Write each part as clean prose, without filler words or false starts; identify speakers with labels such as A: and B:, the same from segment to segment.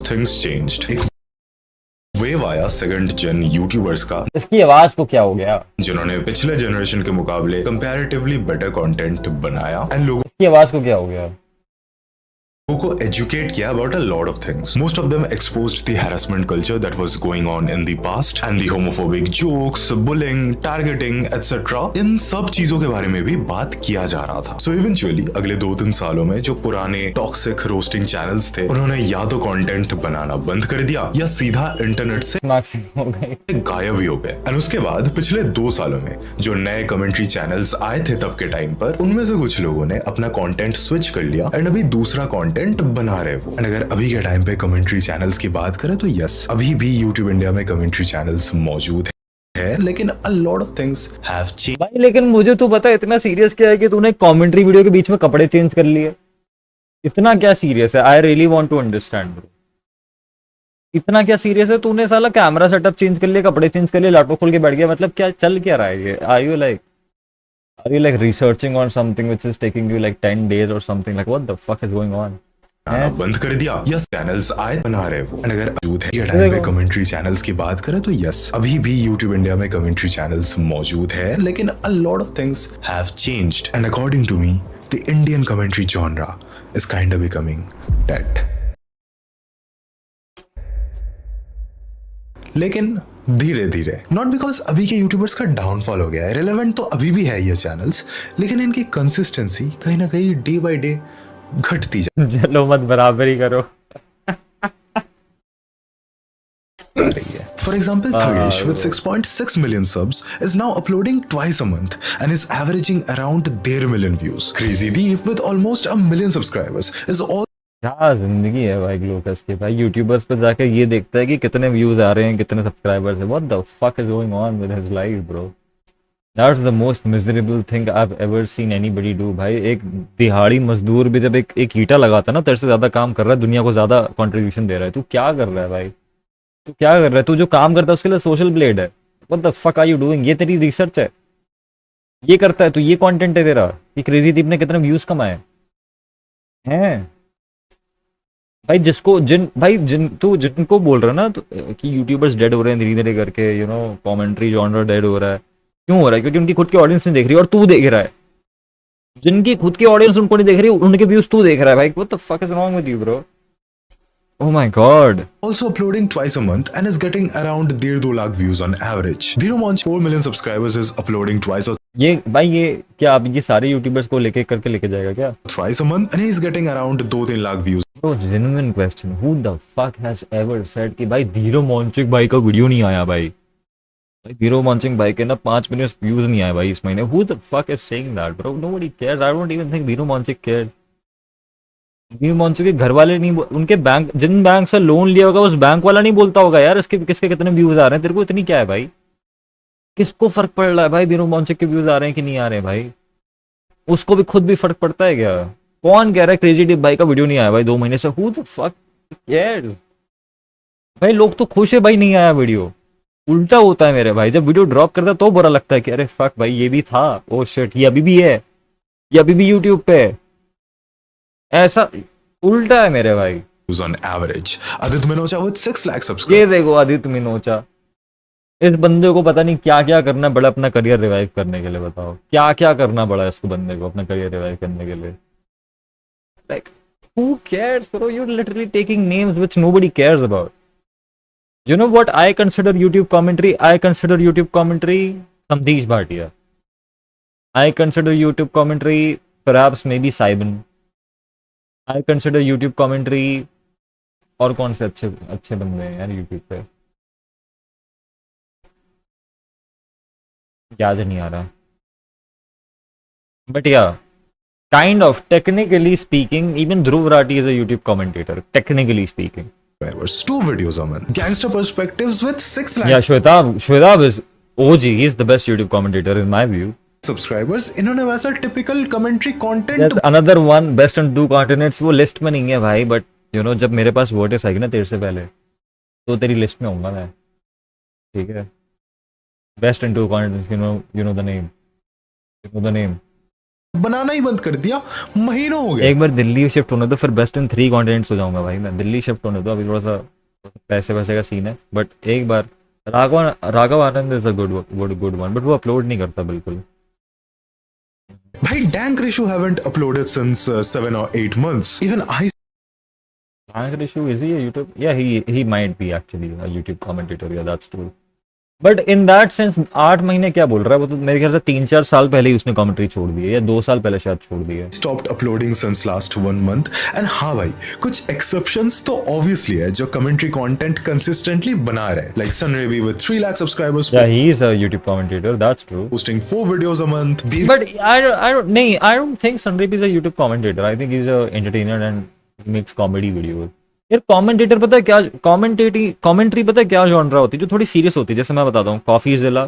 A: Things changed. एक wave आया second gen YouTubers का,
B: इसकी आवाज को क्या हो गया?
A: जिन्होंने पिछले जनरेशन के मुकाबले कंपैरेटिवली बेटर कंटेंट बनाया एंड लोगों
B: इसकी आवाज को क्या हो गया?
A: को एजुकेट किया about a lot of things. Most of them exposed the harassment culture that was going on in the past and the homophobic jokes, bullying, targeting etcetera. इन सब चीजों के बारे में भी बात किया जा रहा था। सो इवेंचुअली अगले 2-3 सालों में जो पुराने टॉक्सिक रोस्टिंग चैनल्स थे, उन्होंने या तो कंटेंट बनाना बंद कर दिया या सीधा इंटरनेट से
B: मैक्सिमम हो गई।
A: गायब ही हो गए। एंड उसके बाद पिछले 2 सालों में जो नए कमेंट्री चैनल्स आए थे तब के टाइम पर, उनमें से कुछ लोगों ने अपना कंटेंट स्विच कर लिया एंड अभी दूसरा कंटेंट बना रहे वो। एंड अगर अभी के टाइम पे कमेंट्री चैनल्स की बात करें तो यस, अभी भी यूट्यूब इंडिया में कमेंट्री चैनल्स मौजूद है, लेकिन a lot of things have changed.
B: भाई लेकिन मुझे तो पता है इतना सीरियस क्या है कि तूने कमेंट्री वीडियो के बीच में कपड़े चेंज कर लिए। इतना क्या सीरियस है? I really want to understand bro. इतना क्या सीरियस है? तूने साला कैमरा सेटअप चेंज कर लिया, कपड़े चेंज कर लिए, लैपटॉप खोल के बैठ गया। मतलब क्या चल क्या रहा है ये? Are you like researching on something which is taking you like 10 days और something? Like what the fuck is going on?
A: बंद कर दिया या चैनल्स आए बना रहे वो। एंड अगर मौजूद है ये टाइम पे कमेंट्री चैनल्स की बात करें तो यस, अभी भी यूट्यूब इंडिया में कमेंट्री चैनल्स मौजूद है, लेकिन a lot of things have changed and according to me the Indian commentary genre is kind of becoming dead. लेकिन धीरे धीरे, नॉट बिकॉज अभी के यूट्यूबर्स का डाउनफॉल हो गया है, रिलेवेंट तो अभी भी है ये चैनल्स, लेकिन इनकी कंसिस्टेंसी कहीं ना कहीं डे बाय डे घटती जा
B: चलो मत बराबर ही करो।
A: रही है। For example, Thagesh with 6.6 million subs is now uploading twice a month and is averaging around 1.5 million views. Crazy Deep with almost 1 million subscribers is all
B: क्या जिंदगी है भाई ग्लोकस की। भाई यूट्यूबर्स पे जाके ये देखता है कि कितने व्यूज आ रहे हैं, कितने सब्सक्राइबर्स है। What the fuck is going on with his life bro? That's the most miserable thing I have ever seen anybody do. भाई एक दिहाड़ी मजदूर भी जब एक ईंटा लगाता है ना, तेरे से ज्यादा काम कर रहा है, दुनिया को ज्यादा कंट्रीब्यूशन दे रहा है। तू क्या कर रहा है भाई? तू क्या कर रहा है? तू जो काम करता है उसके लिए सोशल ब्लेड है। What the fuck are you doing? ये तेरी रिसर्च है, ये करता है तो ये कंटेंट है तेरा कि क्रेजी दीप ने कितने व्यूज कमाए हैं? भाई जिनको बोल रहा है ना कि यूट्यूबर्स डेड हो रहे हैं धीरे धीरे करके, कमेंट्री जॉनर डेड हो रहा है। क्यों हो रहा है? क्योंकि उनकी खुद की ऑडियंस नहीं देख रही और तू देख रहा है। जिनकी खुद की ऑडियंस उनको नहीं देख रही, उनके व्यूज तू देख रहा है। भाई what the fuck is wrong with you bro? Oh my god.
A: also uploading twice a month and is getting around 1.5 lakh views on average. Dhiro Monch 4 million subscribers is uploading twice or
B: ये क्या अब ये सारे YouTubers को लेके करके लेके जाएगा क्या?
A: thrice a month and he is getting around 2-3 lakh views.
B: Bro, genuine question. Who the fuck has ever said कि भाई धीरो मॉन्चिक भाई का वीडियो नहीं आया भाई? भाई धीरो मॉन्चिक भाई के ना 5 मिलियन व्यूज नहीं आए भाई इस महीने। Who the fuck is saying that bro? Nobody cares. I don't even think धीरो मॉन्चिक cared. धीरो मॉन्चिक के घर वाले नहीं, उनके बैंक, जिन बैंक से लोन लिया होगा उस बैंक वाला नहीं बोलता होगा यार इसके किसके कितने व्यूज आ रहे हैं। तेरे को इतनी क्या है भाई? किसको फर्क पड़ रहा है भाई धीरो मॉन्चिक के व्यूज आ रहे हैं कि नहीं आ रहे हैं? भाई उसको भी खुद भी फर्क पड़ता है क्या? कौन कह रहा है क्रेजी डिप भाई का वीडियो नहीं आया भाई 2 महीने से? Who the fuck cares? भाई लोग तो खुश है भाई नहीं आया वीडियो। उल्टा होता है मेरे भाई, जब वीडियो ड्रॉप करता है तो बुरा लगता है कि अरे फक भाई ये भी था, ओ शिट ये अभी भी है, ये अभी भी यूट्यूब पे है। ऐसा उल्टा है मेरे भाई।
A: views on average. Adit Minocha with 6 lakh
B: ये
A: subscribers
B: देखो आदित्य मिनोचा, इस बंदे को पता नहीं क्या क्या करना पड़ा अपना करियर रिवाइव करने के लिए। बताओ क्या क्या करना पड़ा इसको बंदे को अपना करियर रिवाइव करने के लिए? Like, who cares, bro? You're literally taking names which nobody cares about. You know what I consider YouTube commentary? I consider YouTube commentary Samdeesh Bhatia. I consider YouTube commentary perhaps maybe Saiban. I consider YouTube commentary और कौन से अच्छे अच्छे बंदे हैं यार YouTube पे? याद नहीं आ रहा। But yeah, kind of, technically speaking, even Dhruv Rathi is a YouTube commentator, technically speaking.
A: 2 videos a month. Gangster Perspectives with 6 lakh
B: Yeah, Shwetab is OG. He's the best YouTube commentator in my view.
A: subscribers. इन्होंने वैसा typical commentary content
B: There's another one, best on 2 continents. वो list में नहीं है भाई, but जब मेरे पास वोटेस आएगी ना तेरे से पहले तो तेरी लिस्ट में होऊंगा मैं, ठीक है? Best in 2 continents, you know the name.
A: बनाना ही बंद कर दिया, महीनों हो गए।
B: एक बार दिल्ली शिफ्ट होने दो, फिर बेस्ट इन 3 कॉन्टिनेंट्स हो जाऊंगा भाई मैं। दिल्ली शिफ्ट होने दो, अभी थोड़ा सा पैसे वैसे का सीन है, बट एक बार Raghav Anand is a good one, but वो अपलोड नहीं करता बिल्कुल।
A: भाई Dank Rishu haven't uploaded since 7 or 8 months. Even I
B: Anchor issue, is he a YouTube? Yeah, he might be actually a YouTube commentator. Yeah, that's true. But in that sense, 8 महीने क्या बोल रहा है वो? तो मेरे ख्याल से 3-4 साल पहले ही उसने कमेंट्री छोड़ दी है, या 2 साल पहले शायद छोड़ दी है।
A: stopped uploading since last 1 month. And हाँ भाई, कुछ exceptions तो obviously है जो commentary content consistently बना रहे, like Sun Ravi with 3 lakh subscribers.
B: Yeah, he is a YouTube commentator. That's true.
A: Posting 4 videos a month.
B: But I don't think Sandeep is a YouTube commentator. I think he's a entertainer and makes comedy videos. यार commentator पता है क्या, commentary पता है क्या genre होती है जो थोड़ी सीरियस होती है? जैसे मैं बताता हूँ, कॉफी जिला,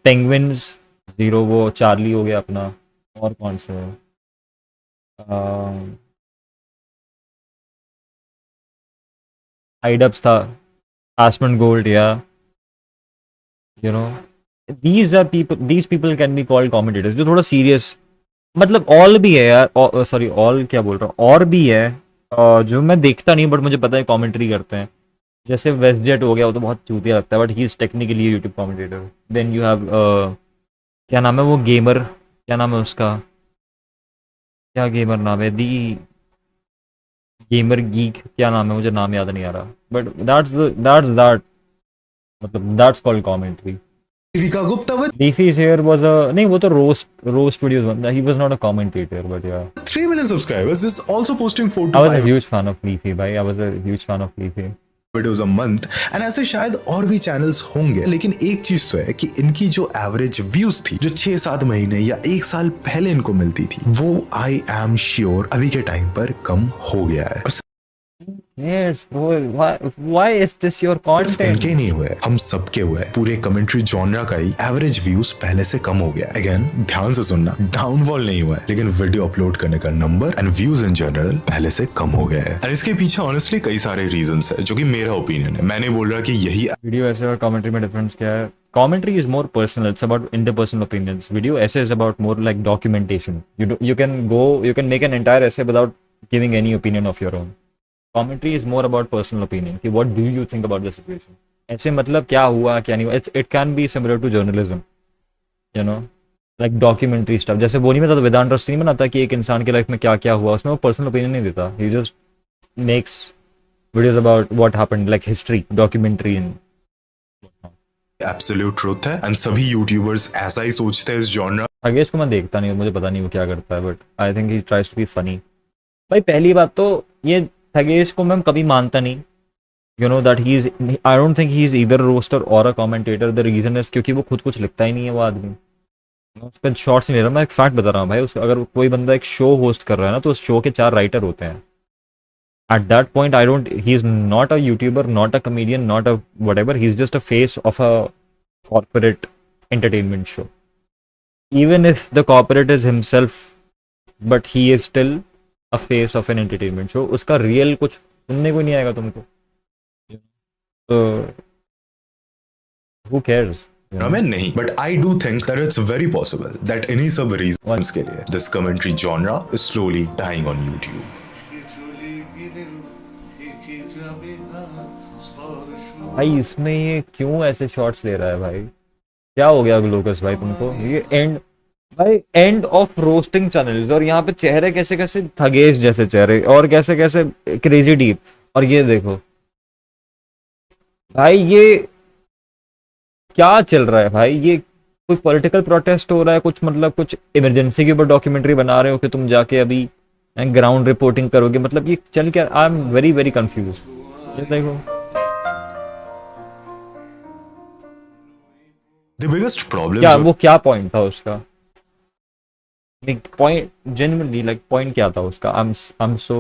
B: पेंगुइन्स जीरो, वो चार्ली हो गया अपना, और कौन से हाइडअप्स था, आसमन गोल्ड, या you know these people can be called commentators जो थोड़ा सीरियस, मतलब ऑल भी है यार, सॉरी ऑल क्या बोल रहा हूँ, और भी है जो मैं देखता नहीं बट मुझे पता है कमेंट्री करते हैं। जैसे वेस्ट जेट हो गया, वो तो बहुत चूतिया लगता है, but he is technically YouTube commentator. Then you have क्या नाम है वो गेमर, क्या नाम है उसका, क्या गेमर नाम है, दी गेमर गीक, क्या नाम है, मुझे नाम याद नहीं आ रहा, बट दैट मतलब that's called commentary.
A: Devika Gupta with
B: Leafy's here was a, नहीं वो तो roast videos बनता, he was not a commentator, but yeah.
A: 3 million subscribers is also posting 4
B: I
A: to
B: was a
A: 5
B: huge fan of Leafy भाई, I was a huge fan of Leafy.
A: videos a month. And ऐसे शायद और भी channels होंगे, लेकिन एक चीज तो है कि इनकी जो एवरेज व्यूज थी जो 6-7 महीने या 1 साल पहले इनको मिलती थी, वो आई एम श्योर अभी के टाइम पर कम हो गया है।
B: Yes, boy, why is this your content?
A: इनके नहीं हुए, हम सबके हुए। पूरे कमेंट्री जॉनरा का ही एवरेज व्यूज पहले से कम हो गया। अगेन ध्यान से सुनना, डाउनफॉल नहीं हुआ है, लेकिन वीडियो अपलोड करने का number and views in general पहले से कम हो गया है। और इसके पीछे ऑनेस्टली कई सारे रीजंस है, जो कि मेरा ओपिनियन है। मैं नहीं बोल रहा कि यही
B: वीडियो ऐसे और कमेंट्री में डिफरेंस क्या है? Commentary is more personal. It's about interpersonal opinions. Video essay is about more like documentation. You can make an entire essay without giving any opinion of your own. Commentary is more about personal opinion. कि what do you think about the situation? ऐसे मतलब क्या हुआ क्या नहीं हुआ. It can be similar to journalism. You know, like documentary stuff. जैसे वो नहीं बताता, वेदांत ट्रस्ट नहीं बनाता कि एक इंसान के लाइफ में क्या क्या हुआ, उसमें वो पर्सनल ओपिनियन नहीं देता. He just makes videos about what happened, like history, documentary and
A: absolute truth है। एंड सभी यूट्यूबर्स ऐसा ही सोचते हैं इस जॉनरा।
B: थगेश को मैं देखता नहीं, मुझे पता नहीं वो क्या करता है, but I think he tries to be funny. भाई पहली बात तो ये थगेश को मैं कभी मानता नहीं. You know that he is, I don't think he is either roaster और a commentator. The reason is क्योंकि वो खुद कुछ लिखता ही नहीं है वो आदमी. उस पर शॉर्ट्स नहीं ले रहा, मैं एक फैक्ट बता रहा हूँ भाई. उसका अगर कोई बंदा एक शो होस्ट कर रहा है ना, तो उस शो के 4 राइटर होते हैं. At that point, he is not a YouTuber, not a comedian, not a whatever. He's just a face of a corporate entertainment show. Even if the corporate is himself, but he is still a face of an entertainment show. उसका real कुछ सुनने को नहीं आएगा तुमको. So, who cares?
A: मैं नहीं, but I do think that it's very possible that इन्हीं सब reasons के लिए this commentary genre is slowly dying on YouTube.
B: भाई इसमें ये क्यों ऐसे शॉट्स ले रहा है भाई? क्या हो गया ग्लोकस भाई तुमको? ये एंड ऑफ रोस्टिंग चैनल्स, और यहाँ पे चेहरे कैसे कैसे थगेश जैसे चेहरे, और कैसे कैसे क्रेजी डीप. और ये देखो भाई, ये क्या चल रहा है भाई? ये कोई पॉलिटिकल प्रोटेस्ट हो रहा है कुछ, मतलब कुछ इमरजेंसी के ऊपर डॉक्यूमेंट्री बना रहे हो कि तुम जाके अभी ग्राउंड रिपोर्टिंग करोगे? मतलब ये चल क्या? I am very very confuse. ये देखो,
A: The biggest problem
B: क्या वो क्या पॉइंट था उसका? पॉइंट genuinely like पॉइंट क्या था उसका? I'm so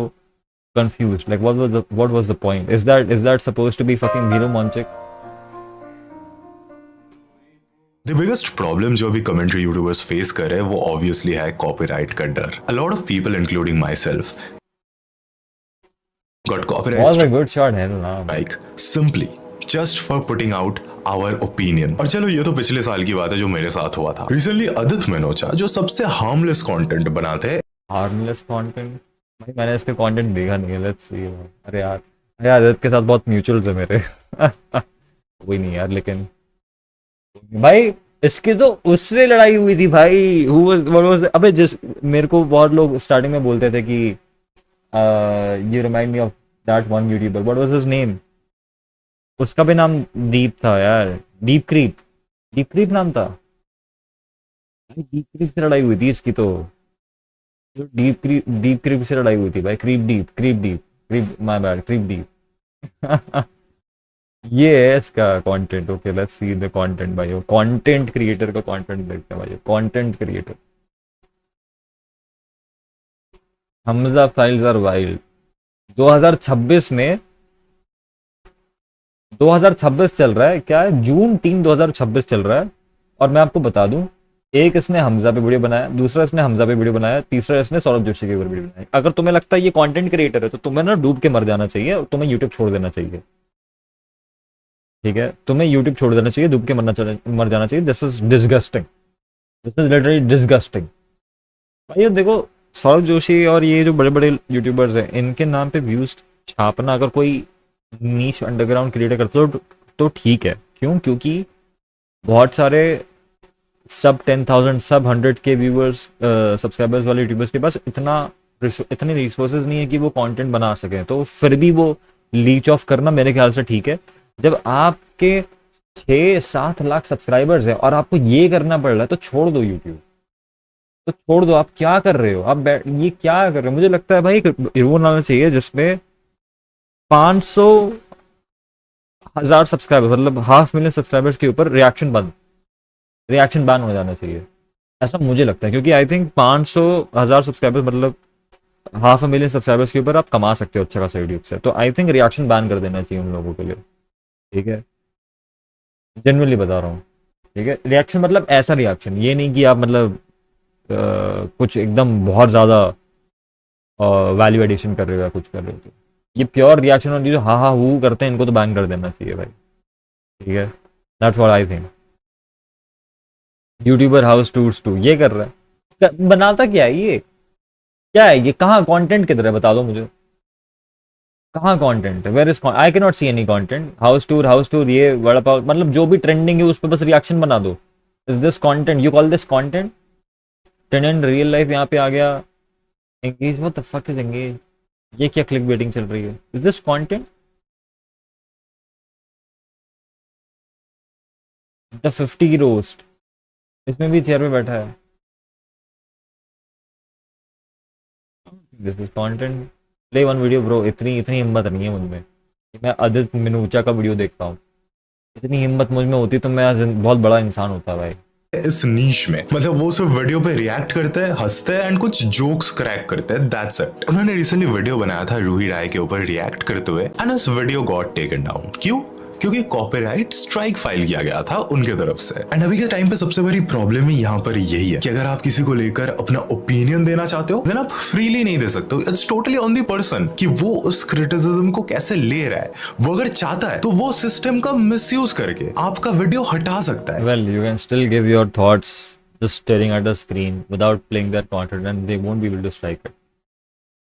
B: confused. Like what was the point? Is that supposed to be fucking Vilo Monchik?
A: The biggest problem जो अभी commentary YouTubers face कर रहे हैं वो obviously है copyright का डर. A lot of people including myself got copyright
B: Was a good shot है ना.
A: like simply just for putting out our opinion. और चलो ये तो पिछले साल की बात है जो मेरे साथ हुआ था. Recently अदित मेनोचा जो सबसे harmless content बनाते हैं.
B: हार्मलेस कंटेंट भाई मैंने इसके कंटेंट देखा नहीं है. Let's see. अरे यार आदित्य के साथ बहुत म्यूचुअल्स है मेरे. कोई नहीं यार लेकिन भाई इसकी तो उससे लड़ाई हुई थी भाई. हु वाज अबे जिस मेरे को बहुत लोग स्टार्टिंग में बोलते थे कि you remind me of that one YouTuber. What was his name. उसका भी नाम दीप था यार. डीप क्रीप नाम था. डीप क्रीप से लड़ाई हुई थी इसकी तो. डीप क्रीप से लड़ाई हुई थी भाई. Creep my bad. Creep deep. ये है इसका content. Okay let's see the content भाई. वो कंटेंट क्रिएटर का कंटेंट देखते हैं भाई. Content creator Hamza files are wild. 2026 में 2026 चल रहा है. क्या है जून 3 2026 चल रहा है. और मैं आपको बता दूं एक इसने हमजा पे वीडियो बनाया, दूसरा इसने हमजा पे वीडियो बनाया, तीसरा इसने सौरभ जोशी के ऊपर वीडियो बनाया. अगर तुम्हें लगता है ये कंटेंट क्रिएटर है तो तुम्हें ना डूब के मर जाना चाहिए और तुम्हें यूट्यूब छोड़ देना चाहिए. ठीक है तुम्हें यूट्यूब छोड़ देना चाहिए. डूब के मर जाना चाहिए. This is disgusting. This is literally disgusting. भाई ये देखो सौरभ जोशी और ये जो बड़े बड़े यूट्यूबर्स हैं इनके नाम पे व्यूज छापना अगर कोई नीश अंडरग्राउंड क्रिएटर करते तो ठीक है. क्यों? क्योंकि बहुत सारे सब 10,000 सब 100K व्यूअर्स सब्सक्राइबर्स वाले यूट्यूबर्स के पास इतने रिसोर्सेज नहीं है कि वो कंटेंट बना सकें. तो फिर भी वो लीच ऑफ करना मेरे ख्याल से ठीक है. जब आपके 6-7 लाख सब्सक्राइबर्स हैं और आपको ये करना पड़ रहा है तो छोड़ दो यूट्यूब. तो छोड़ दो. आप क्या कर रहे हो? आप ये क्या कर रहे हो? मुझे लगता है भाई रूल आना चाहिए जिसमें 500,000 सब्सक्राइबर्स मतलब 500,000 सब्सक्राइबर्स के ऊपर रिएक्शन बैन हो जाना चाहिए. ऐसा मुझे लगता है क्योंकि आई थिंक 500,000 सब्सक्राइबर्स मतलब 500,000 सब्सक्राइबर्स के ऊपर आप कमा सकते हो अच्छा खासा यूट्यूब से. तो आई थिंक रिएक्शन बैन कर देना चाहिए उन लोगों के लिए. ठीक है जनरली बता रहा हूँ. ठीक है रिएक्शन मतलब ऐसा रिएक्शन ये नहीं कि आप मतलब कुछ एकदम बहुत ज़्यादा वैल्यू एडिशन कर रहे हो या कुछ कर रहे हो. तो ये प्योर रिएक्शन और जो हाँ वो करते हैं इनको तो बैन कर देना चाहिए भाई. ठीक है that's what I think. YouTuber house tours 2 ये कर रहा है. बनाता क्या है ये? क्या है ये? कहाँ कंटेंट किधर है? बता दो मुझे. कहाँ कंटेंट है? Where is I can not see any content. House tour ये वड़ा पाव मतलब जो भी ट्रेंडिंग है उस पर बस रिएक्शन बना दो. Is this content? You call this content? Trend real life यहाँ पे आ गया. Engage what the fuck is engage? ये क्या क्लिक बेटिंग चल रही है? Is this content? द 50 की रोस्ट इसमें भी चेयर पे बैठा है. This is content. Play one video bro. इतनी हिम्मत नहीं है मुझ में कि मैं आदित्य मिनूचा का वीडियो देखता हूँ. इतनी हिम्मत मुझ में होती तो मैं आज बहुत बड़ा इंसान होता भाई.
A: इस नीश में मतलब वो सिर्फ वीडियो पे रिएक्ट करते हैं, हंसते हैं एंड कुछ जोक्स क्रैक करते हैं. That's it. उन्होंने रिसेंटली वीडियो बनाया था रूही राय के ऊपर रिएक्ट करते हुए एंड उस वीडियो गॉट टेकन डाउन. क्यों? क्योंकि कॉपीराइट स्ट्राइक फाइल किया गया था उनके तरफ से. एंड अभी के टाइम पे सबसे बड़ी प्रॉब्लम ही यहाँ पर यही है कि अगर आप किसी को लेकर अपना ओपिनियन देना चाहते हो देन आप फ्रीली नहीं दे सकते हो. It's totally on the person कि वो उस क्रिटिसिज्म को कैसे ले रहा है. वो अगर चाहता है तो वो सिस्टम का मिसयूज करके आपका वीडियो हटा सकता है.
B: Well, you can still give your thoughts just staring at the screen without playing their content and they won't be able to strike it.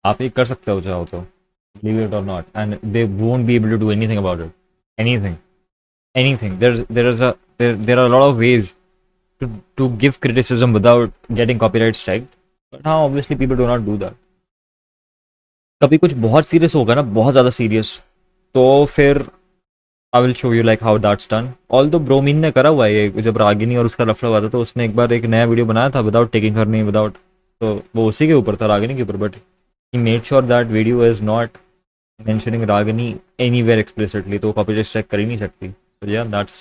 B: आप ये कर सकते हो चाहो तो, believe it or not, and they won't be able to do anything about it. Anything. There are a lot of ways to give criticism without getting copyright strike. But हाँ, obviously people do not do that. कभी कुछ बहुत serious होगा ना, बहुत ज़्यादा serious, तो फिर I will show you like how that's done. Although bromine ने करा हुआ है ये, जब रागिनी और उसका लफड़ा हुआ था तो उसने एक बार एक नया वीडियो बनाया था without taking her name, without, तो वो उसी के ऊपर था, रागिनी के ऊपर, but he made sure that video is not mentioning Ragini anywhere explicitly, तो कॉपीराइट स्ट्राइक कर ही नहीं सकती. So yeah, that's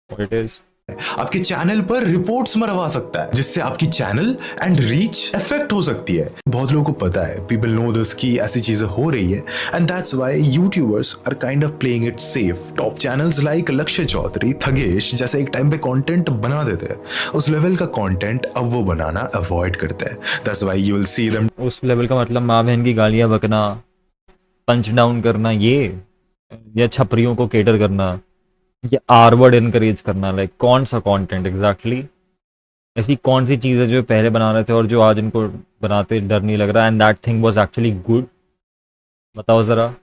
B: what it is.
A: आपके चैनल पर रिपोर्ट्स मरवा सकता है जिससे आपकी चैनल एंड रीच इफेक्ट हो सकती है. बहुत लोगों को पता है, पीपल नो दिस कि ऐसी चीजें हो रही है and that's why YouTubers are kind of playing it safe. Top channels like Lakshya Chaudhary, Thagesh जैसे एक टाइम पे कंटेंट बना देते हैं, उस लेवल का कंटेंट अब वो बनाना अवॉइड करते हैं. That's why you will see them.
B: उस लेवल का मतलब माँ बहन की गालियाँ बकना, पंच डाउन करना, ये या छपरियों को केटर करना, ये आर वर्ड इनकरेज करना, लाइक कौन सा कंटेंट एग्जैक्टली, ऐसी कौन सी चीज़ है जो पहले बना रहे थे और जो आज इनको बनाते डर नहीं लग रहा, and that thing was actually good? बताओ ज़रा,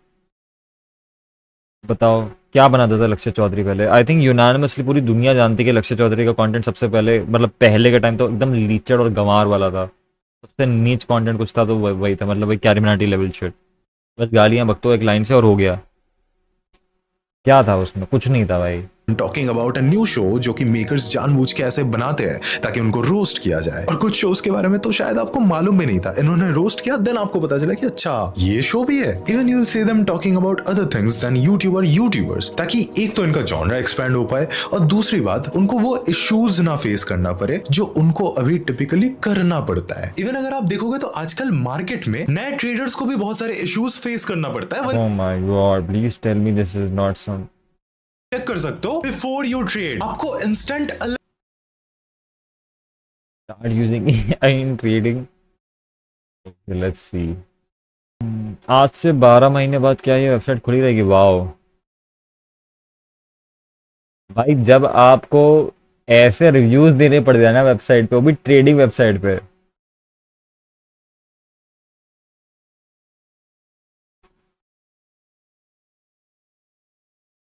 B: बताओ क्या बनाता था लक्ष्य चौधरी पहले? आई थिंक यूनानिमसली पूरी दुनिया जानती है कि लक्ष्य चौधरी का कंटेंट सबसे पहले, मतलब पहले के टाइम तो एकदम लीचड़ और गंवार वाला था। सबसे नीच कंटेंट कुछ था तो वही था, मतलब वही कैरिमिनाटी लेवल शिट। बस गालियां बकतो एक लाइन से और हो गया। क्या था उसमें? कुछ नहीं था भाई।
A: Talking about a new show जो कि मेकर्स जानबूझ के ऐसे बनाते हैं ताकि उनको रोस्ट किया जाए, और कुछ शोज के बारे में तो शायद आपको मालूम भी नहीं था, इन्होंने रोस्ट किया, देन आपको पता चला कि अच्छा ये शो भी है। Even you will see them talking about other things then YouTubers, ताकि एक तो इनका जॉनरा एक्सपैंड हो पाए और दूसरी बात उनको वो इश्यूज ना फेस करना पड़े जो उनको अभी टिपिकली करना पड़ता है। इवन अगर आप देखोगे तो आजकल मार्केट में नए ट्रेडर्स को भी बहुत सारे इश्यूज फेस करना पड़ता है।
B: Oh my god, please tell me this is not some.
A: Check कर सकते हो बिफोर यू ट्रेड, आपको instant
B: Start using AI in trading. Okay, let's see. आज से 12 महीने बाद क्या ये वेबसाइट खुली रहेगी? वाओ भाई, जब आपको ऐसे रिव्यूज देने पड़ जाए ना वेबसाइट पे, वो भी ट्रेडिंग वेबसाइट पे,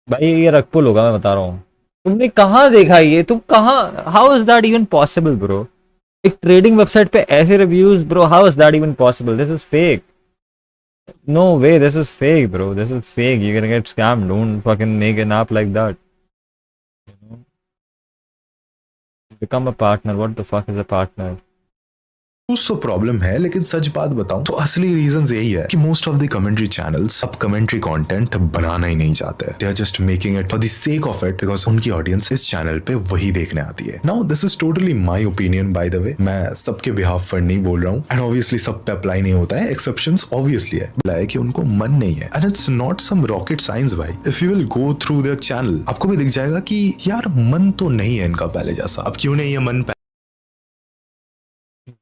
B: भाई ये रग पुल होगा, मैं बता रहा हूँ। तुमने कहाँ देखा ये? तुम कहाँ, how is that even possible bro? एक ट्रेडिंग वेबसाइट पे ऐसे reviews bro, how is that even possible? This is fake. No way, this is fake, bro. This is fake. You're gonna get scammed. Don't fucking make an app like that. You know? Become a partner. What the fuck is a partner?
A: तो problem है, लेकिन सच बात बताऊं तो असली reason यही है कि most of the commentary channels अब कमेंट्री कंटेंट बनाना ही नहीं चाहते। They are just making it for the sake of it because उनकी ऑडियंस इस चैनल पे वही देखने आती है। Now this is totally my opinion by the way, मैं सबके बिहाफ पर नहीं बोल रहा हूँ, एंड ऑब्वियसली सब पे अप्लाई नहीं होता है, एक्सेप्शंस ऑब्वियसली है। है कि उनको मन नहीं है, and it's not some rocket science भाई। If you will go through their channel आपको भी दिख जाएगा कि यार मन तो नहीं है इनका पहले जैसा। अब क्यों नहीं है मन?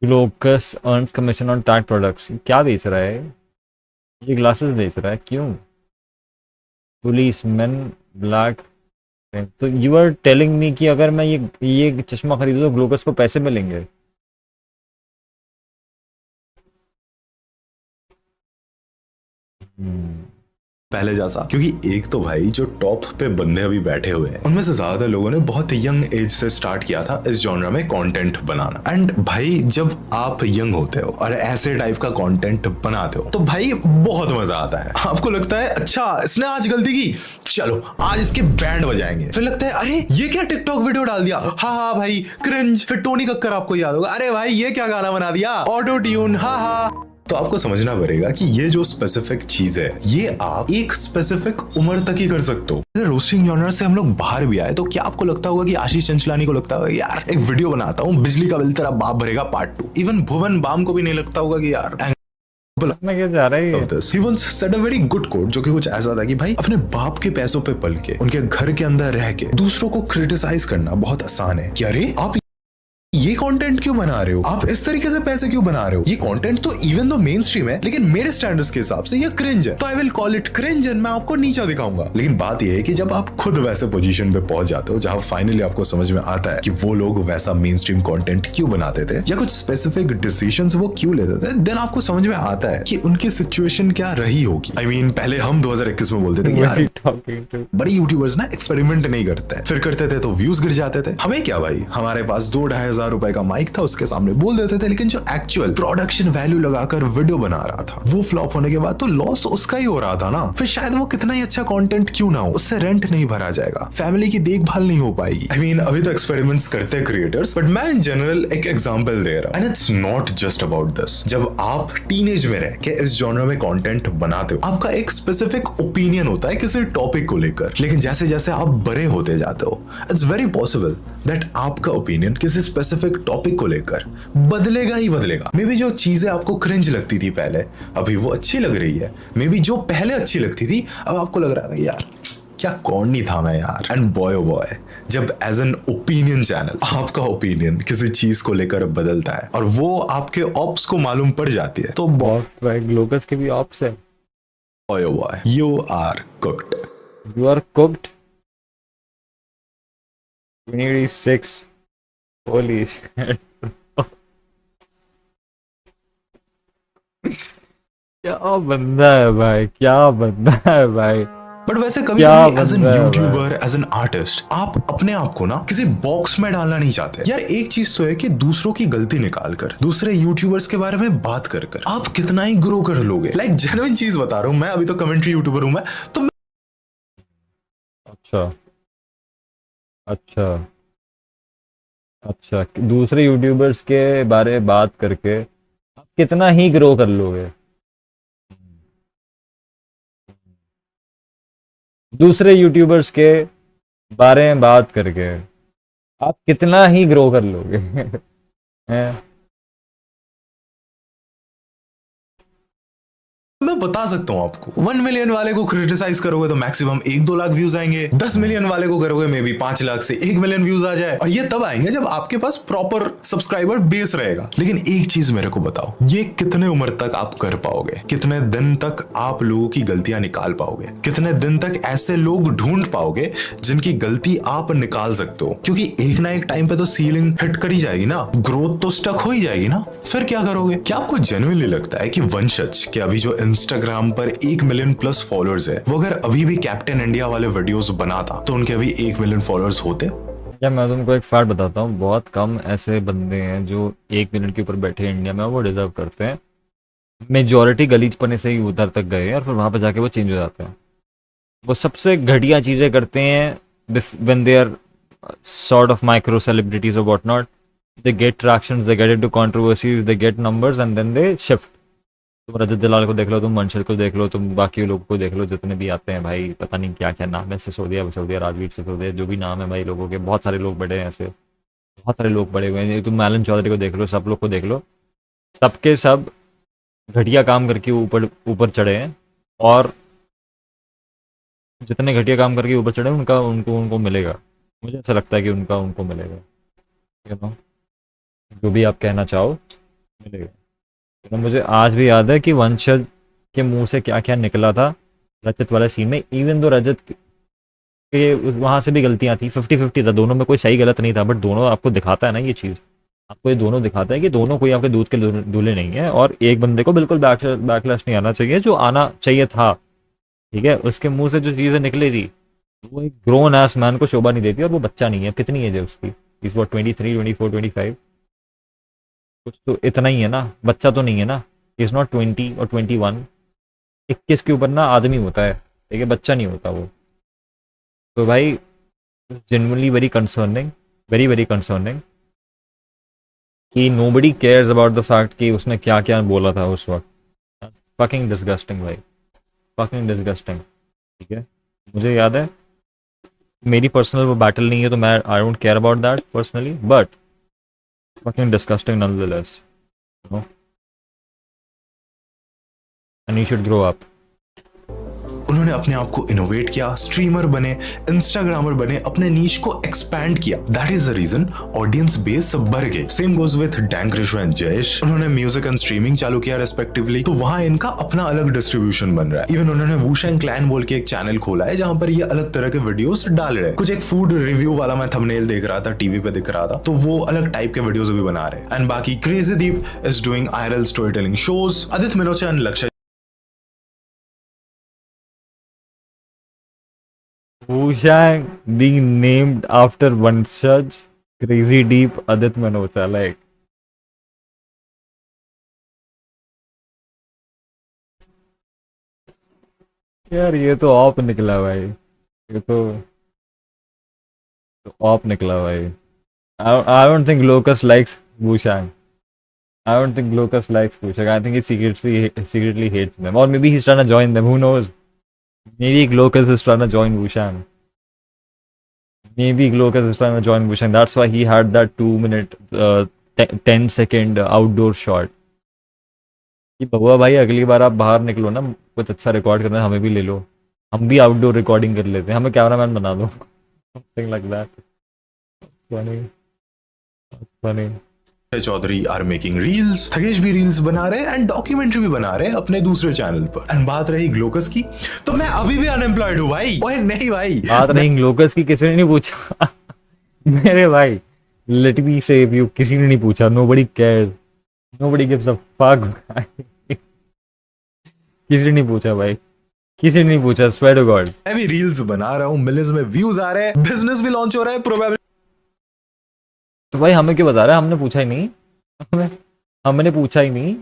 B: Glocus earns commission on tag products. क्या बेच रहा है ये? ग्लासेस बेच रहा है क्यों? Police man black. तो यू आर टेलिंग मी कि अगर मैं ये चश्मा खरीदूं तो ग्लोकस को पैसे मिलेंगे?
A: पहले जैसा, क्योंकि एक तो भाई जो टॉप पे बंदे अभी बैठे हुए हैं उनमें से ज्यादातर लोगों ने बहुत यंग एज से स्टार्ट किया था इस जॉनरा में कंटेंट बनाना। एंड भाई जब आप यंग होते हो और ऐसे टाइप का कंटेंट बनाते हो तो भाई बहुत मजा आता है। आपको लगता है अच्छा इसने आज गलती की, चलो आज इसके बैंड बजाएंगे। फिर लगता है अरे ये क्या टिकटॉक वीडियो डाल दिया, हाँ हाँ भाई क्रिंज। फिर टोनी कक्कर आपको याद होगा, अरे भाई ये क्या गाना बना दिया, ऑटो ट्यून, हाँ हाँ। तो आपको समझना पड़ेगा कि ये जो स्पेसिफिक चीज है ये आप एक स्पेसिफिक उम्र तक ही कर सकते हो। अगर रोस्टिंग जॉनर से हम लोग बाहर भी आए तो क्या आपको लगता होगा कि आशीष चंचलानी को लगता होगा यार एक वीडियो बनाता हूँ बिजली का बिल तेरा बाप भरेगा पार्ट 2? इवन भुवन बाम को भी नहीं लगता होगा कि यार
B: मैं क्या जा रहा है?
A: He once said a very good quote जो कि कुछ ऐसा था कि भाई अपने बाप के पैसों पे पल के उनके घर के अंदर रह के दूसरों को क्रिटिसाइज करना बहुत आसान है कि अरे आप ये कंटेंट क्यों बना रहे हो, आप इस तरीके से पैसे क्यों बना रहे हो, ये कंटेंट तो इवन दो मेन स्ट्रीम है लेकिन मेरे स्टैंडर्ड्स के हिसाब से ये क्रिंज है, तो I will call it cringe and मैं आपको नीचा दिखाऊंगा। लेकिन बात ये है कि जब आप खुद वैसे पोजीशन पे पहुंच जाते हो जहां फाइनली आपको समझ में आता है कि वो लोग वैसा मेन स्ट्रीम कंटेंट क्यों बनाते थे या कुछ स्पेसिफिक डिसीजंस वो क्यों लेते थे, देन आपको समझ में आता है कि उनकी सिचुएशन क्या रही होगी। आई मीन पहले हम 2021 में बोलते थे कि यार बड़े यूट्यूबर्स ना एक्सपेरिमेंट नहीं करते, फिर करते थे तो व्यूज गिर जाते थे, हमें क्या भाई, हमारे पास 2-2.5 हजार रुपए का माइक था उसके सामने बोल देते थे, लेकिन जो एक्चुअल प्रोडक्शन वैल्यू लगाकर वीडियो बना रहा था वो फ्लॉप होने के बाद तो लॉस उसका ही हो रहा था ना। फिर शायद वो कितना ही अच्छा कंटेंट क्यों ना हो उससे रेंट नहीं भरा जाएगा, फैमिली की देखभाल नहीं हो पाएगी। आई मीन अभी तो एक्सपेरिमेंट्स करते हैं क्रिएटर्स, बट मैं इन जनरल एक एग्जांपल दे रहा हूं and it's not just about this. जब आप टीनेज में रह के इस जॉनर में कंटेंट बनाते हो आपका एक स्पेसिफिक ओपिनियन होता है किसी टॉपिक को लेकर, लेकिन जैसे जैसे आप बड़े होते जाते हो इट्स वेरी पॉसिबल दैट आपका ओपिनियन किसी स्पेसिफिक टॉपिक को लेकर बदलेगा ही बदलेगा। मे बी जो चीजें आपको क्रिंज लगती थी पहले अभी वो अच्छी लग रही है, मे बी जो पहले अच्छी लगती थी अब आपको लग रहा था यार क्या कौन नहीं था मैं यार। एंड बॉय ओ बॉय जब एज एन ओपिनियन चैनल आपका ओपिनियन किसी चीज को लेकर बदलता है और वो आपके ऑप्स को मालूम पड़ जाती है तो
B: ग्लोकस के भी ऑप्स है।
A: Boy oh boy you are cooked,
B: you are cooked. 2086. Holy shit. क्या बंदा है भाई, क्या बंदा है भाई,
A: बट वैसे कभी
B: क्या
A: कभी एज एन
B: बंदा है
A: यूट्यूबर, एज एन आर्टिस्ट, आप अपने आप को ना किसी बॉक्स में डालना नहीं चाहते यार। एक चीज तो है कि दूसरों की गलती निकाल कर, दूसरे यूट्यूबर्स के बारे में बात कर कर आप कितना ही ग्रो कर लोगे। लाइक जेन्युइन चीज बता रहा हूँ, मैं अभी तो कमेंट्री यूट्यूबर हूँ मैं, तो
B: अच्छा अच्छा अच्छा, दूसरे यूट्यूबर्स के बारे में बात करके आप कितना ही ग्रो कर लोगे। दूसरे यूट्यूबर्स के बारे में बात करके आप कितना ही ग्रो कर लोगे। हैं?
A: मैं बता सकता हूँ आपको, 1 मिलियन वाले को क्रिटिसाइज करोगे तो मैक्सिमम 1-2 लाख व्यूज आएंगे, 10 मिलियन वाले को करोगे मे बी 5 लाख से 1 मिलियन व्यूज आ जाए, और ये तब आएंगे जब आपके पास प्रॉपर सब्सक्राइबर बेस रहेगा। लेकिन एक चीज मेरे को बताओ, ये कितने उम्र तक आप कर पाओगे, कितने दिन तक आप लोगों की गलतियां निकाल पाओगे, कितने दिन तक ऐसे लोग ढूंढ पाओगे जिनकी गलती आप निकाल सकते हो, क्योंकि एक ना एक टाइम पे तो सीलिंग हिट कर ही जाएगी ना, ग्रोथ तो स्टक हो ही जाएगी ना। फिर क्या करोगे? क्या आपको जेन्युइनली लगता है कि वंशज के अभी जो इंस्टाग्राम पर 1 मिलियन प्लस फॉलोअर्स है, वो अगर अभी भी कैप्टन इंडिया वाले वीडियोस बनाता तो उनके अभी 1 मिलियन फॉलोअर्स होते?
B: या मैं तुमको एक फैक्ट बताता हूँ, बहुत कम ऐसे बंदे हैं जो 1 मिनट के ऊपर बैठे हैं इंडिया में, वो डिजर्व करते हैं। मेजोरिटी गलीजपने से ही उधर तक गए और फिर वहां पर जाके वो चेंज हो जाते हैं। वो सबसे घटिया चीजें करते हैं when they are sort of micro celebrities or whatnot. They get tractions, they get into controversies, they get numbers and then they shift. तुम रजत जलाल को देख लो, तुम मंशर को देख लो, तुम बाकी लोगों को देख लो, जितने भी आते हैं भाई, पता नहीं क्या क्या नाम है, सिसोदिया, राजवीर सिसोदिया, जो भी नाम है भाई लोगों के, बहुत सारे लोग बड़े हैं ऐसे, बहुत सारे लोग बड़े हुए हैं। तुम मैलन चौधरी को देख लो, सब लोग को देख लो, सबके सब घटिया काम करके ऊपर ऊपर चढ़े हैं, और जितने घटिया काम करके ऊपर चढ़े उनका उनको उनको मिलेगा। मुझे ऐसा लगता है कि उनका उनको मिलेगा, यू नो, जो भी आप कहना चाहो मिलेगा। तो मुझे आज भी याद है कि वंशज के मुंह से क्या क्या निकला था रजत वाले सीन में। इवन दो रजत के वहां से भी गलतियां थी, 50-50 था, दोनों में कोई सही गलत नहीं था, बट दोनों आपको दिखाता है ना ये चीज़, आपको ये दोनों दिखाता है कि दोनों कोई आपके दूध के दूल्हे नहीं है, और एक बंदे को बिल्कुल बैकलैश नहीं आना चाहिए जो आना चाहिए था। ठीक है, उसके मुंह से जो चीज़ें निकली थी वो एक ग्रोन एस मैन को शोभा नहीं देती, और वो बच्चा नहीं है। कितनी एज है उसकी? इस बार 23, 24, 25, कुछ तो इतना ही है ना, बच्चा तो नहीं है ना। इज नॉट 20 और 21, 21 के ऊपर ना आदमी होता है, ठीक है, बच्चा नहीं होता वो। तो भाई genuinely very concerning, very very concerning कि nobody cares about the fact कि उसने क्या क्या बोला था उस वक्त। फकिंग डिस्गस्टिंग भाई, फकिंग डिस्गस्टिंग। ठीक है, मुझे याद है मेरी पर्सनल वो बैटल नहीं है, तो मैं I don't care about that personally, but fucking disgusting nonetheless, you know? And you should grow up.
A: उन्होंने अपने आप को इनोवेट किया, स्ट्रीमर बने, इंस्टाग्रामर बने, अपने नीश को एक्सपैंड किया। That is the reason audience base बढ़ गए। Same goes with dank Rishu and Jayesh. उन्होंने म्यूजिक एंड स्ट्रीमिंग चालू किया रेस्पेक्टिवली, तो वहां इनका अपना अलग डिस्ट्रीब्यूशन बन रहा है। इवन उन्होंने वुशेंग क्लैन बोल के एक चैनल खोला है जहां पर ये अलग तरह के वीडियोस डाल रहे हैं। कुछ एक फूड रिव्यू वाला मैं थंबनेल देख रहा था, टीवी पे दिख रहा था, तो वो अलग टाइप के वीडियोस भी बना रहे हैं। एंड बाकी crazy Deep is doing IRL story telling shows. Aditya Minocha and लक्ष्य
B: Wushang being named after Vanshaj, Crazy Deep, Adit Manocha, like यार ये तो ऑप निकला भाई, ये तो ऑप निकला भाई। I don't think Locus likes Wushang. I don't think Locus likes Wushang. I think he secretly hates them, or maybe he's trying to join them. Who knows? Maybe Locus is trying to join Wushang. Maybe Locus is trying to join Wushang. That's why he had that 2 minute, 10 second outdoor shot. कि बउआ भाई अगली बार आप बाहर निकलो ना, कुछ अच्छा रिकॉर्ड करना है, हमें भी ले लो, हम भी आउटडोर रिकॉर्डिंग कर लेते हैं, हमें कैमरामैन बना दो। Something like that. Funny funny.
A: Chaudhary are making reels, Thugesh भी रील्स बना रहे हैं एंड डॉक्यूमेंट्री भी बना रहे हैं अपने दूसरे चैनल पर। एंड बात रही ग्लोकस की, तो मैं अभी भी अनएम्प्लॉयड हूँ भाई। ओए नहीं भाई,
B: बात नहीं ग्लोकस की, किसी ने नहीं पूछा। मेरे भाई, लेट मी सेव यू, किसी ने नहीं पूछा, nobody cares, nobody gives a fuck. किसी ने नहीं पूछा भाई, किसी ने नहीं पूछा, स्वेयर टू गॉड।
A: मैं भी रील्स बना रहा हूँ, मिलियंस में व्यूज आ रहे हैं, बिजनेस भी लॉन्च हो रहा है, प्रोबेबिलिटी
B: तो भाई हमें क्यों बता रहा है, हमने पूछा ही नहीं। हमें हमने पूछा ही नहीं।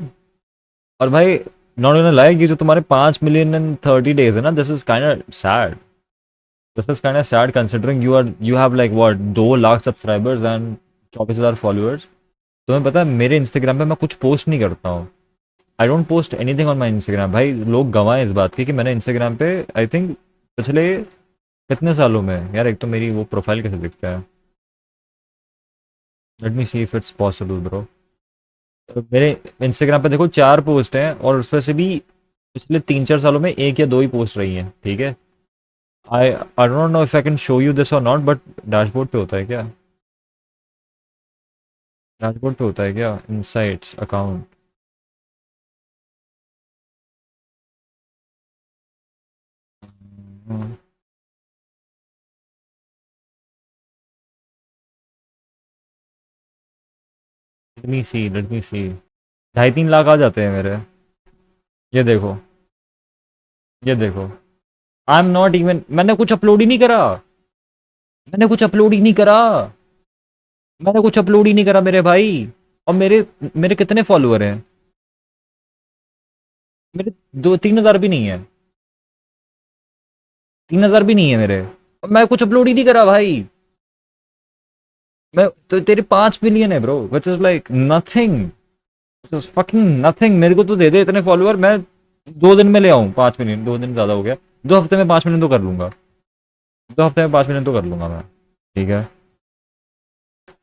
B: और भाई नॉट इन लाइक, ये जो तुम्हारे 5 मिलियन इन 30 डेज है ना, this is kind of sad. This is kind of sad considering you have like what 2 lakh subscribers and 24,000 followers. तुम्हें पता है मेरे इंस्टाग्राम पे मैं कुछ पोस्ट नहीं करता हूँ। I don't post anything on my Instagram. भाई लोग गवाए इस बात की कि मैंने इंस्टाग्राम पे आई थिंक पिछले कितने सालों में, यार एक तो मेरी वो प्रोफाइल कैसे दिखता है, let me see if it's possible bro. मेरे इंस्टाग्राम पे देखो 4 पोस्ट हैं और उसमें से भी पिछले 3-4 सालों में 1 या 2 ही पोस्ट रही हैं, ठीक है। I don't know if I can show you this और नॉट, बट डैशबोर्ड पे होता है क्या, डैशबोर्ड पे होता है क्या, इनसाइट्स अकाउंट, लेट मी सी 2.5-3 लाख आ जाते हैं मेरे। ये देखो, ये देखो, आई एम नॉट इवन, मैंने कुछ अपलोड ही नहीं करा, मैंने कुछ अपलोड ही नहीं करा, मैंने कुछ अपलोड ही नहीं करा मेरे भाई। और मेरे मेरे कितने फॉलोअर हैं, मेरे 2-3 हज़ार भी नहीं है, 3 हज़ार भी नहीं है मेरे, और मैं कुछ अपलोड ही नहीं करा भाई। मैं तो तेरे 5 मिलियन है bro, which is like nothing, which is fucking nothing. मेरे को तो दे दे इतने फॉलोअर, मैं 2 दिन में ले आऊं 5 मिलियन। 2 दिन ज्यादा हो गया, 2 हफ्ते में 5 मिलियन तो कर लूंगा, 2 हफ्ते में 5 मिलियन तो कर लूंगा मैं, ठीक है,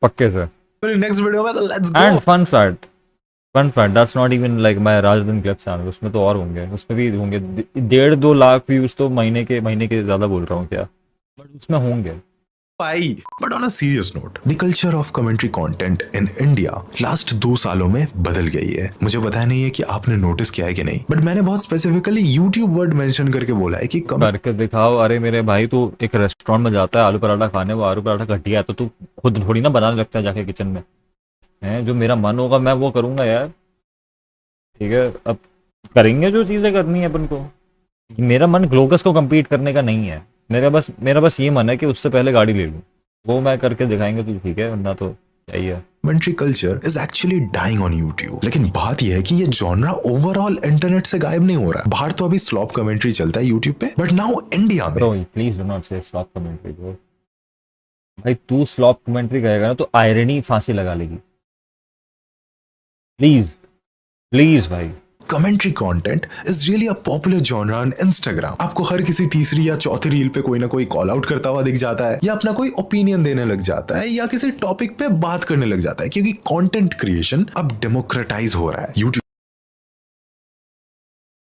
B: पक्के से।
A: नेक्स्ट वीडियो में, तो let's
B: and
A: go.
B: Fun fact that's not even like my Razdan clip channel, उसमें तो और होंगे, उसमें भी होंगे 1.5-2 लाख व्यूज तो महीने के ज्यादा बोल रहा हूँ क्या, बट उसमें होंगे।
A: But on a serious note, the culture of commentary content in India last 2 सालों में बदल गई है। मुझे पता नहीं है कि आपने नोटिस किया है कि नहीं, बट मैंने बहुत स्पेसिफिकली YouTube वर्ड मेंशन करके बोला है कि
B: करके दिखाओ। अरे मेरे भाई, तू एक रेस्टोरेंट में जाता है आलू पराठा खाने, वो आलू पराठा घटिया है तो तू खुद थोड़ी ना बनाने लगता है जाके किचन में, है जो मेरा मन होगा मैं वो करूंगा यार, ठीक है। अब करेंगे जो चीजें करनी है अपन को। मेरा मन ग्लोकस को compete करने का नहीं है, मेरा बस ये मन है कि उससे पहले गाड़ी ले लूं, वो मैं करके दिखाएंगे तो ठीक है, वरना तो चाहिए।
A: Commentary culture is actually dying on YouTube. लेकिन बात यह है कि ये जॉनरा ओवरऑल इंटरनेट से गायब नहीं हो रहा है। बाहर तो अभी स्लॉप कमेंट्री चलता है यूट्यूब पे, बट नाउ इंडिया में,
B: ब्रो प्लीज डू नॉट से स्लॉप कमेंट्री ब्रो। भाई तू स्लॉप कमेंट्री कहेगा ना तो आयरनी फांसी लगा लेगी, प्लीज प्लीज भाई।
A: Commentary content is really a popular genre on Instagram. आपको हर किसी तीसरी या चौथी रील पे कोई ना कोई कॉल आउट करता हुआ दिख जाता है, या अपना कोई ओपिनियन देने लग जाता है, या किसी टॉपिक पे बात करने लग जाता है, क्योंकि कंटेंट क्रिएशन अब डेमोक्रेटाइज हो रहा है। यूट्यूब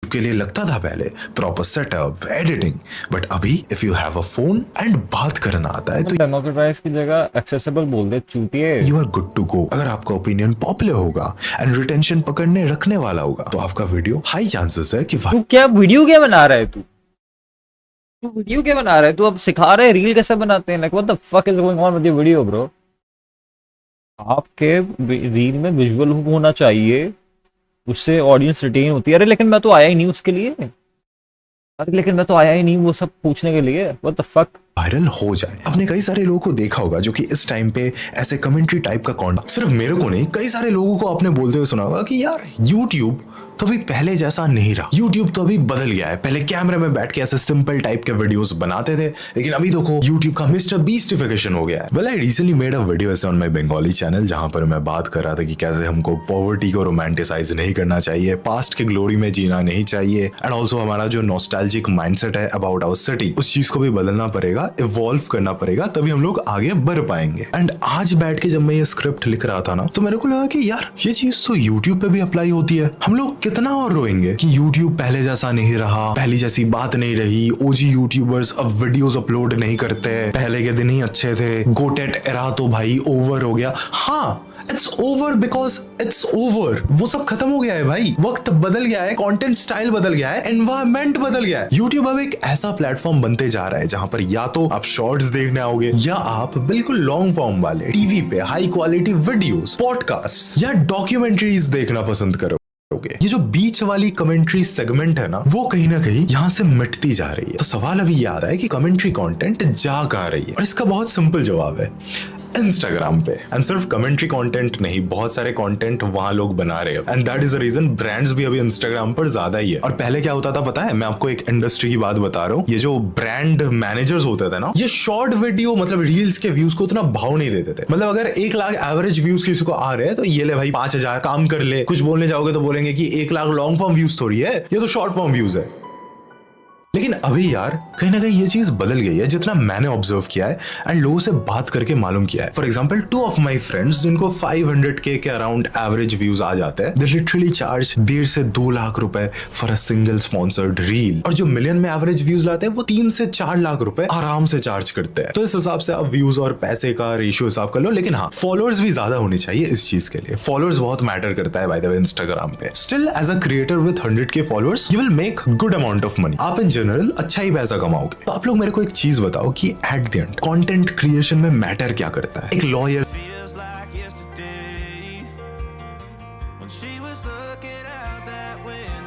A: के लिए लगता था पहले प्रॉपर सेटअप, एडिटिंग, बट अभी if you have a phone and बात करना आता है तो
B: डेमोक्रेटाइज की जगह एक्सेसिबल बोल दे चूतिए।
A: You are good to go. अगर आपका ओपिनियन पॉपुलर होगा एंड रिटेंशन पकड़ने रखने वाला होगा, तो आपका वीडियो हाई चांसेस है कि
B: तू क्या वीडियो क्या बना रहा है, तू वीडियो क्या बना रहा है, तू अब सिखा रहा है रील कैसे बनाते हैं, like what the fuck is going on with your video bro. आपके रील में विजुअल होना चाहिए, उससे ऑडियंस रिटेन होती है। अरे लेकिन मैं तो आया ही नहीं उसके लिए, अरे लेकिन मैं तो आया ही नहीं वो सब पूछने के लिए, व्हाट द फक।
A: वायरल हो जाए। आपने कई सारे लोगों को देखा होगा जो कि इस टाइम पे ऐसे कमेंट्री टाइप का कंटेंट, सिर्फ मेरे को नहीं, कई सारे लोगों को आपने बोलते हुए सुना होगा कि यार YouTube तो अभी पहले जैसा नहीं रहा, YouTube तो अभी बदल गया है। पहले कैमरे में बैठ के ऐसे सिंपल टाइप के वीडियोस बनाते थे, लेकिन अभी देखो YouTube का मिस्टर बीस्टिफिकेशन हो गया है। Well I recently made a video ऐसे ऑन माय बंगाली चैनल, जहां पर मैं बात कर रहा था कि कैसे हमको पॉवर्टी को रोमांटिसाइज नहीं करना चाहिए, पास्ट के ग्लोरी में जीना नहीं चाहिए, एंड ऑल्सो हमारा जो नॉस्टैल्जिक माइंडसेट है अबाउट आवर सिटी, उस चीज को भी बदलना पड़ेगा, इवॉल्व करना पड़ेगा, तभी हम लोग आगे बढ़ पाएंगे। एंड आज बैठ के जब मैं ये स्क्रिप्ट लिख रहा था ना, तो मेरे को लगा कि यार ये चीज तो YouTube पे भी अप्लाई होती है। हम लोग कितना और रोएंगे कि YouTube पहले जैसा नहीं रहा, पहली जैसी बात नहीं रही, ओजी यूट्यूबर्स अब वीडियोस अपलोड नहीं करते, पहले के दिन ही अच्छे थे, गोटेट एरा तो भाई ओवर हो गया। हाँ, it's over because it's over. वो सब खत्म हो गया है भाई, वक्त बदल गया है, कंटेंट स्टाइल बदल गया है, एनवायरनमेंट बदल गया है। यूट्यूब अब एक ऐसा प्लेटफॉर्म बनते जा रहा है जहां पर या तो आप शॉर्ट्स देखने आओगे या आप बिल्कुल लॉन्ग फॉर्म वाले टीवी पे हाई क्वालिटी वीडियोस, पॉडकास्ट या डॉक्यूमेंट्रीज देखना पसंद करोगे। ये जो बीच वाली कमेंट्री सेगमेंट है ना, वो कहीं ना कहीं यहाँ से मिटती जा रही है। तो सवाल अभी याद है कि कमेंट्री कंटेंट जा कहाँ रही है, और इसका बहुत सिंपल जवाब है इंस्टाग्राम पे। एंड सिर्फ कमेंट्री कंटेंट नहीं, बहुत सारे कंटेंट वहां लोग बना रहे हैं, and that is the reason brands भी अभी इंस्टाग्राम पर ज्यादा ही है। और पहले क्या होता था पता है, मैं आपको एक इंडस्ट्री की बात बता रहा हूँ, ये जो ब्रांड मैनेजर्स होते थे ना, ये शॉर्ट वीडियो मतलब रील्स के व्यूज को उतना भाव नहीं देते थे। मतलब अगर 1 लाख एवरेज व्यूज किसी को आ रहे हैं तो ये ले भाई 5,000 काम कर ले। कुछ बोलने जाओगे तो बोलेंगे कि 1 लाख लॉन्ग फॉर्म व्यूज थोड़ी है, ये तो शॉर्ट फॉर्म व्यूज है। लेकिन अभी यार कहीं ना कहीं ये चीज बदल गई है, जितना मैंने ऑब्जर्व किया है एंड लोगों से बात करके मालूम किया है। For example 2 of my friends जिनको 500K के अराउंड एवरेज व्यूज आ जाते हैं, दे लिटरली चार्ज 1.5 से 2 लाख रुपए for a single sponsored reel. और जो मिलियन में एवरेज व्यूज लाते हैं वो 3 से 4 लाख रुपए आराम से चार्ज करते हैं। तो इस हिसाब से आप व्यूज और पैसे का रेशियो हिसाब कर लो। लेकिन हाँ, फॉलोअर्स भी ज्यादा होने चाहिए इस चीज के लिए। फॉलोअर्स बहुत मैटर करता है बाय द वे इंस्टाग्राम पे। Still as a creator with 100K followers you will make good amount of money. आप इन जनरल अच्छा ही पैसा कमाओगे। तो आप लोग मेरे को एक चीज बताओ कि at the end content creation में मैटर क्या करता है। एक lawyer
C: Feels like yesterday when she was looking out that window.